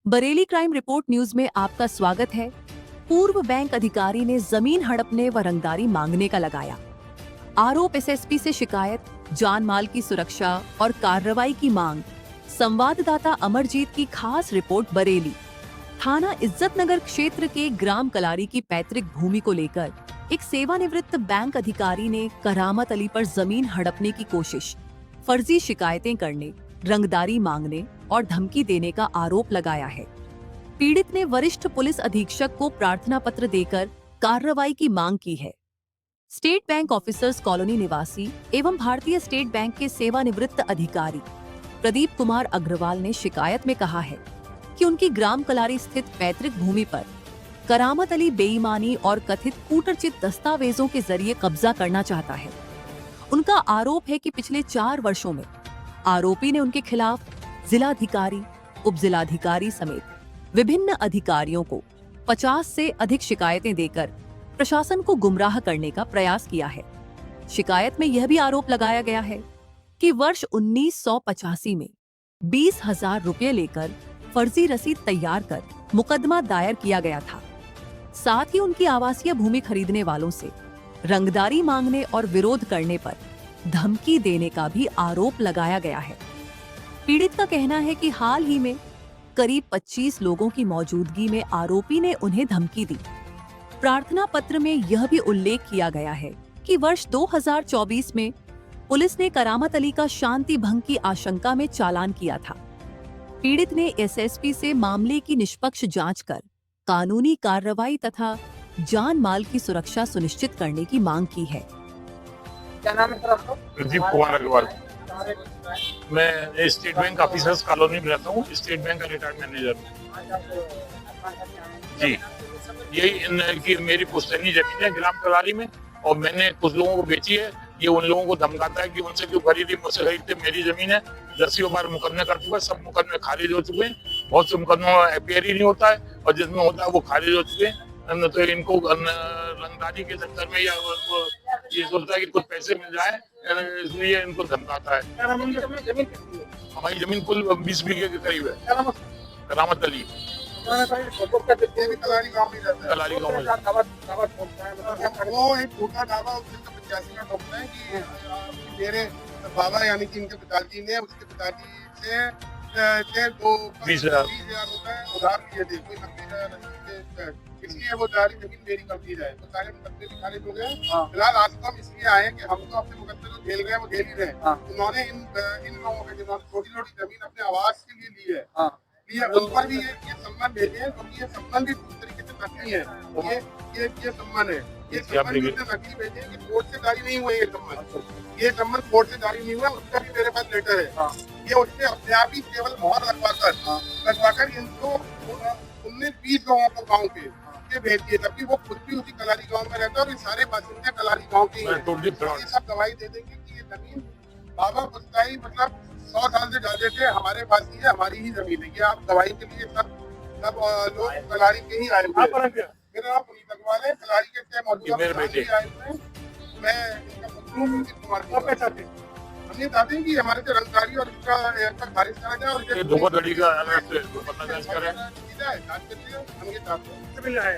Bareilly crime report news में आपका स्वागत है। पूर्व बैंक अधिकारी ने जमीन हड़पने व रंगदारी मांगने का लगाया आरोप। एसएसपी से शिकायत, जान माल की सुरक्षा और कार्रवाई की मांग। संवाददाता अमरजीत की खास रिपोर्ट। बरेली थाना इज्जतनगर क्षेत्र के ग्राम कलारी की पैतृक भूमि को लेकर एक सेवानिवृत्त बैंक अधिकारी ने करामत अली पर जमीन हड़पने की कोशिश, फर्जी शिकायतें करने, रंगदारी मांगने और धमकी देने का आरोप लगाया है। पीड़ित ने वरिष्ठ पुलिस अधीक्षक को प्रार्थना पत्र देकर कार्रवाई की मांग की है। स्टेट बैंक ऑफिसर्स कॉलोनी निवासी एवं भारतीय स्टेट बैंक के सेवानिवृत्त अधिकारी प्रदीप कुमार अग्रवाल ने शिकायत में कहा है कि उनकी ग्राम कलारी स्थित पैतृक भूमि पर करामत अली बेईमानी और कथित कूटरचित दस्तावेजों के जरिए कब्जा करना चाहता है। उनका आरोप है कि पिछले 4 वर्षों में आरोपी ने उनके खिलाफ जिलाधिकारी, उपजिलाधिकारी समेत विभिन्न अधिकारियों को 50 से अधिक शिकायतें देकर प्रशासन को गुमराह करने का प्रयास किया है। शिकायत में यह भी आरोप लगाया गया है कि वर्ष 1985 में 20,000 रुपये लेकर फर्जी रसीद तैयार कर मुकदमा दायर किया गया था। साथ ही उनकी आवासीय भूमि खरीदने वालों से रंगदारी मांगने और विरोध करने पर धमकी देने का भी आरोप लगाया गया है। पीड़ित का कहना है कि हाल ही में करीब 25 लोगों की मौजूदगी में आरोपी ने उन्हें धमकी दी। प्रार्थना पत्र में यह भी उल्लेख किया गया है कि वर्ष 2024 में पुलिस ने करामत अली का शांति भंग की आशंका में चालान किया था। पीड़ित ने एसएसपी से मामले की निष्पक्ष जांच कर कानूनी कार्रवाई तथा जान माल की सुरक्षा सुनिश्चित करने की मांग की है। क्या नाम है सर आपका? प्रदीप कुमार अग्रवाल। मैं स्टेट बैंक ऑफिसर्स कॉलोनी में रहता हूँ, स्टेट बैंक का रिटायर्ड मैनेजर जी। यही कि मेरी पुश्तैनी जमीन है ग्राम कलारी में और मैंने कुछ लोगों को बेची है। ये उन लोगों को धमकाता है कि उनसे क्यों खरीदी, मुझसे खरीदते, मेरी जमीन है। 10 बार मुकदमे कर चुका है, सब मुकदमे खारिज हो चुके हैं। बहुत से मुकदमों में एफआईआर ही नहीं होता है और जिसमें होता है वो खारिज हो चुके हैं। तो इनको रंगदारी के चक्कर में या ये सोचता है कि कुछ पैसे मिल जाए, इसलिए इनको धमकाता है। हमारी जमीन कुल 20 बीघे के करीब है। करामत अली कलारी गांव में रहता है। कलारी गाँव में वो एक छोटा दावा 1985 में ठोकता है कि मेरे बाबा यानी कि इनके पिताजी ने उसके पिताजी से 20,000 रुपए उधार लिए थे, कोई 90,000, इसलिए वो सारी जमीन मेरी कर दी जाए। तो सारे मुकदमे भी खारिज हो गए। फिलहाल आज तो हम इसलिए आए कि हम तो अपने मुकदमे जो झेल गए वो झेल ही रहे। उन्होंने इन लोगों के जिन्होंने छोटी छोटी जमीन अपने आवास के लिए ली है, उन पर भी ये सम्मान भेजे हैं, क्योंकि ये सम्मान भी पूरी तरीके से नकली है। ये सम्मान है, ये सम्मान भी नकली भेजे हैं कि कोर्ट से जारी नहीं हुए। ये सम्मान कोर्ट से जारी नहीं हुआ, उसका भी मेरे पास लेटर है। ये उसने अपने आप ही केवल मोहर लगवाकर इनको 19-20 लोगों को गाँव के भेज दिए, जबकि वो खुद भी उसी कलारी गाँव में रहता है और ये सारे बासिंदे कलारी गाँव के ही सब गवाही दे देंगे कि ये जमीन बाबा पुश्तैनी मतलब 100 साल से ज्यादा से हमारे पास ही है, हमारी ही जमीन है। ये आप गवाही के लिए सब लोग कलारी के ही आए हुए हैं। मेरा नाम पुनीत अग्रवाल है, कलारी के मौजूदा आए हुए हैं। मैं इनका पुत्र हूं, प्रदीप कुमार। हम ये चाहते हैं कि हमारे जो रंगदारी और इसका खारिज करा जाए और धोखाधड़ी का पता करें। हम ये चाहते हैं।